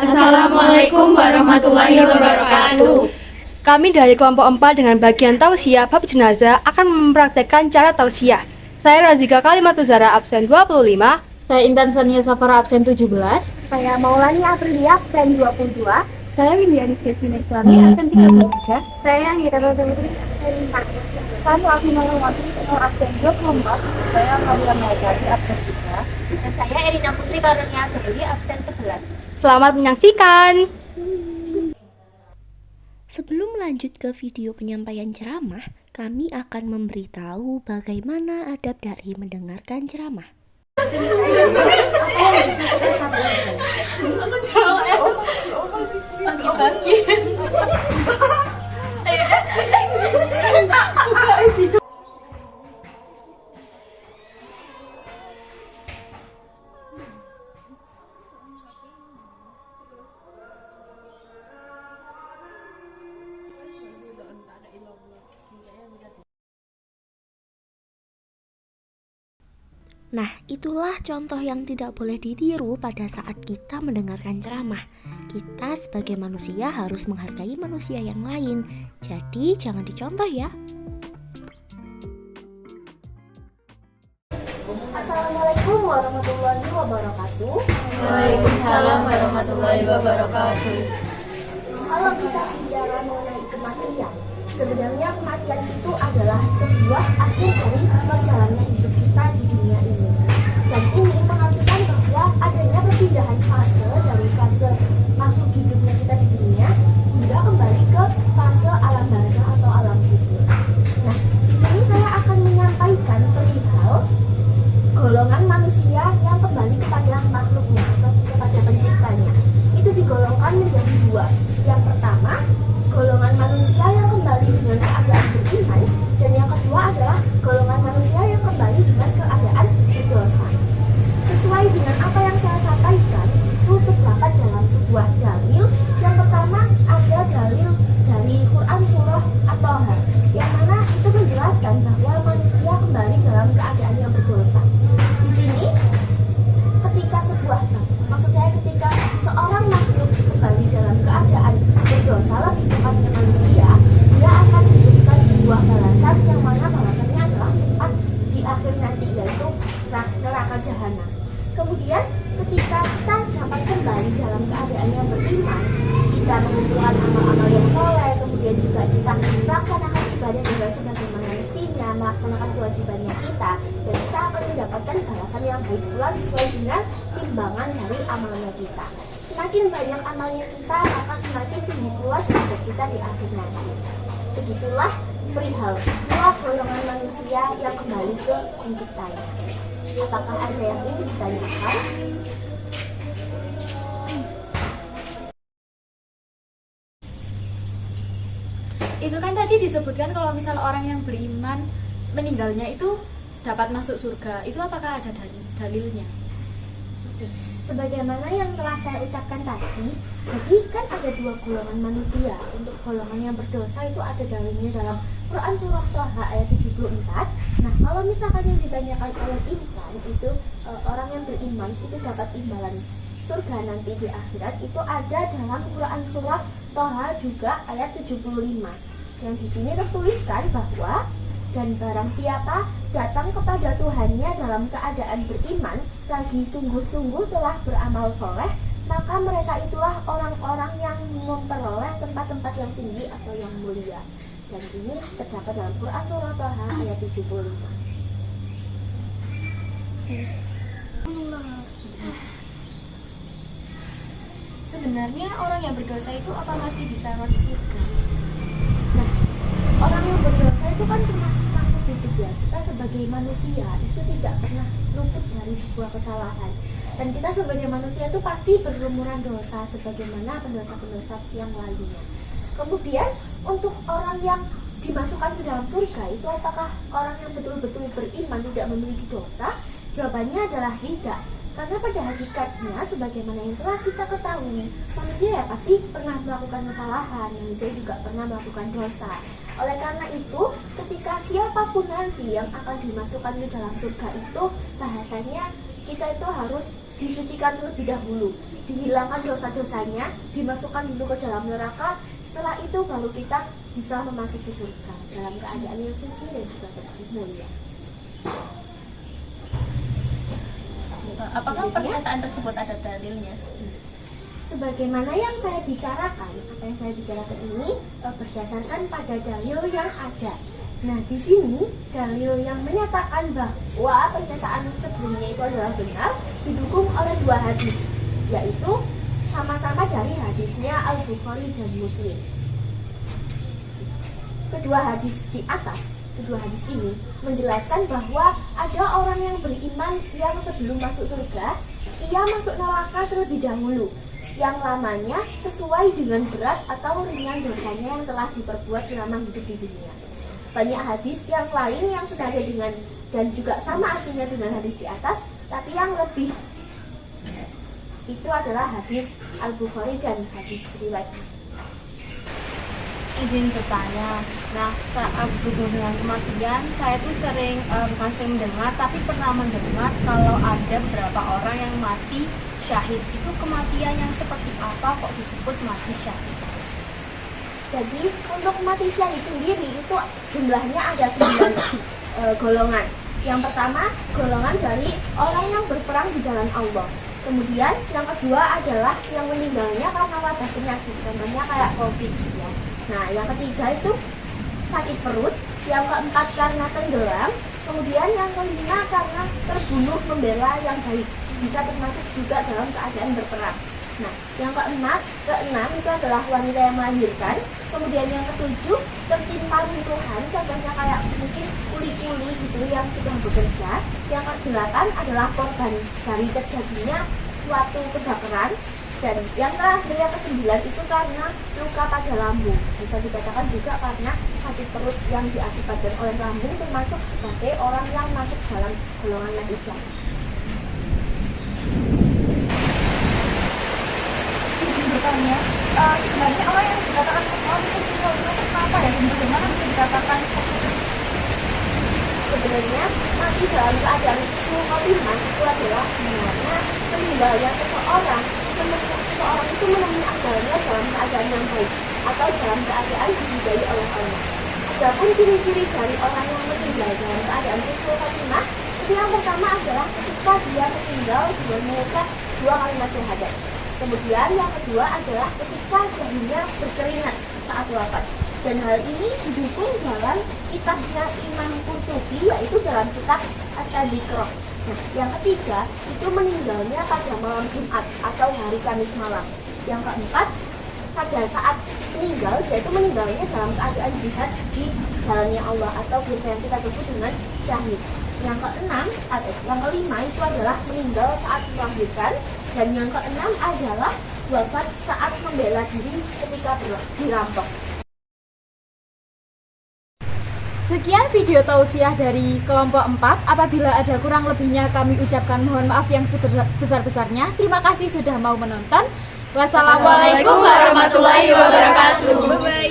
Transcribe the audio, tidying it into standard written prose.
Assalamualaikum warahmatullahi wabarakatuh. Kami dari kelompok 4 dengan bagian tausiah bab jenazah akan mempraktekkan cara tausiah. Saya Razika Kalimatuzara absen 25. Saya Intan Sania Safara absen 17. Saya Maulani Aprilia absen 22. Saya Windiani Skevina Islami absen 33. Saya Anggita Putri absen 5. Saya Afinawati absen 24. Saya Maria Maulani absen 3. Dan saya Erina Putri Karunia Dewi absen 11. Selamat menyaksikan. Sebelum lanjut ke video penyampaian ceramah, kami akan memberitahu bagaimana adab dari mendengarkan ceramah. Nah, itulah contoh yang tidak boleh ditiru pada saat kita mendengarkan ceramah. Kita sebagai manusia harus menghargai manusia yang lain. Jadi, jangan dicontoh ya. Assalamualaikum warahmatullahi wabarakatuh. Waalaikumsalam warahmatullahi wabarakatuh. Kalau kita bicara mengenai kematian, sebenarnya kematian itu adalah sebuah akhir dari perjalanan hidup kita di dunia ini. Dan ini mengartikan bahwa adanya perpindahan fase dari fase makhluk hidupnya kita di dunia hingga kembali ke fase alam barzah atau alam kubur. Nah, di sini saya akan menyampaikan perihal golongan manusia yang kembali kepada makhluknya atau kepada penciptanya. Itu digolongkan menjadi dua. Yang pertama, golongan manusia yang kembali dengan keadaan beriman, dan yang kedua adalah golongan manusia yang kembali dengan keadaan berdosa. Sesuai dengan apa yang saya sampaikan, itu terdapat dalam sebuah dalil. Yang pertama ada dalil dari Quran surah At-Taha, yang mana itu menjelaskan bahwa manusia kembali dalam keadaan yang berdosa. Di sini, ketika ketika seorang makhluk kembali dalam keadaan berdosa lebih tepatnya manusia, dia akan diberikan sebuah balasan yang mana balasannya adalah tempat di akhir nanti, yaitu neraka jahanam. Kemudian ketika kita dapat kembali dalam keadaan yang beriman, kita mengumpulkan amal-amal yang soleh, kemudian juga kita melaksanakan ibadah dengan sebagaimana mestinya, melaksanakan kewajibannya kita, dan kita akan mendapatkan balasan yang baik pula sesuai dengan timbangan dari amalnya kita. Semakin banyak amalnya kita, maka semakin tinggi pula derajat kita di akhir nanti. Begitulah perihal dua golongan manusia yang kembali ke penciptanya. Apakah ada yang ingin ditanyakan? Itu kan tadi disebutkan kalau misalnya orang yang beriman meninggalnya itu dapat masuk surga. Itu apakah ada dalilnya? Sebagaimana yang telah saya ucapkan tadi, jadi kan ada dua golongan manusia. Untuk golongan yang berdosa itu ada dalilnya dalam Quran surah Taha ayat 74. Nah, kalau misalkan yang ditanyakan oleh Intan itu orang yang beriman itu dapat imbalan surga nanti di akhirat, itu ada dalam Quran surah Taha juga ayat 75. Yang di sini tertuliskan bahwa dan barang siapa datang kepada Tuhannya dalam keadaan beriman, lagi sungguh-sungguh telah beramal soleh, maka mereka itulah orang-orang yang memperoleh tempat-tempat yang tinggi atau yang mulia. Dan ini terdapat dalam Quran surah Taha ayat 75. Sebenarnya orang yang berdosa itu apa masih bisa masuk surga? Nah, orang yang berdosa itu kan termasuk makhluk hidup ya. Kita sebagai manusia itu tidak pernah luput dari sebuah kesalahan. Dan kita sebagai manusia itu pasti berlumuran dosa sebagaimana pendosa-pendosa yang lainnya. Kemudian untuk orang yang dimasukkan ke dalam surga itu apakah orang yang betul-betul beriman tidak memiliki dosa? Jawabannya adalah tidak. Karena pada hakikatnya sebagaimana yang telah kita ketahui, manusia ya pasti pernah melakukan kesalahan, manusia juga pernah melakukan dosa. Oleh karena itu, ketika siapapun nanti yang akan dimasukkan ke dalam surga itu bahasanya kita itu harus disucikan terlebih dahulu, dihilangkan dosa-dosanya, dimasukkan dulu ke dalam neraka. Setelah itu baru kita bisa memasuki surga dalam keadaan yang suci dan juga bersih mulia. Apakah pernyataan tersebut ada dalilnya? Sebagaimana yang saya bicarakan, apa yang saya bicarakan ini berdasarkan pada dalil yang ada. Nah, di sini dalil yang menyatakan bahwa pernyataan sebelumnya itu adalah benar didukung oleh dua hadis, yaitu sama-sama dari hadisnya Al-Bukhari dan Muslim. Kedua hadis ini menjelaskan bahwa ada orang yang beriman yang sebelum masuk surga, ia masuk neraka terlebih dahulu, yang lamanya sesuai dengan berat atau ringan dosanya yang telah diperbuat selama hidup di dunia. Banyak hadis yang lain yang senada dengan dan juga sama artinya dengan hadis di atas, tapi yang lebih itu adalah hadis Al-Bukhari dan hadis riwayat. Izin bertanya. Nah, saat berhubungan dengan kematian, saya tuh bukan sering mendengar, tapi pernah mendengar kalau ada beberapa orang yang mati syahid. Itu kematian yang seperti apa kok disebut mati syahid? Jadi untuk mati syahid sendiri itu jumlahnya ada 9 golongan. Yang pertama, golongan dari orang yang berperang di jalan Allah. Kemudian yang kedua adalah yang meninggalnya karena wabah penyakit, contohnya kayak COVID ya. Nah, yang ketiga itu sakit perut, yang keempat karena tenggelam, kemudian yang kelima karena terbunuh membela yang baik, bisa termasuk juga dalam keadaan berperang. Nah, yang keenam itu adalah wanita yang melahirkan, kemudian yang ketujuh tertimpa runtuhan, contohnya kayak mungkin kuli-kuli gitu yang sudah bekerja. Yang kedelapan adalah korban dari terjadinya suatu kebakaran. Dan yang terakhir yang kesembilan itu karena luka pada lambung, bisa dikatakan juga karena sakit perut yang diakibatkan oleh lambung, termasuk sebagai orang yang masuk dalam golongan mati syahid. Bertanya, sebenarnya orang yang dikatakan mati itu apa ya? Bagaimana bisa dikatakan sebenarnya mati dalam keadaan khotimah itu adalah sebenarnya meninggalnya seseorang itu menemui ajalnya dalam keadaan yang baik atau dalam keadaan diridai oleh Allah. Adapun ciri-ciri dari orang yang meninggal dalam keadaan khotimah itu yang pertama adalah ketika dia meninggal dengan mengucap 2 kalimat syahadat. Kemudian yang kedua adalah ketika dahinya berkeringat saat wafat. Dan hal ini didukung dalam kitabnya Imam Qurtubi, yaitu dalam kitab At-Tadhkirah. Yang ketiga itu meninggalnya pada malam Jumat atau hari Kamis malam. Yang keempat, pada saat meninggal yaitu meninggalnya dalam keadaan jihad di jalannya Allah atau biasa yang kita sebut dengan syahid. Yang kelima itu adalah meninggal saat melahirkan, dan yang keenam adalah wafat saat membela diri ketika dirampok. Sekian video tausiah dari kelompok 4. Apabila ada kurang lebihnya kami ucapkan mohon maaf yang sebesar-besarnya. Terima kasih sudah mau menonton. Wassalamualaikum warahmatullahi wabarakatuh. Bye-bye.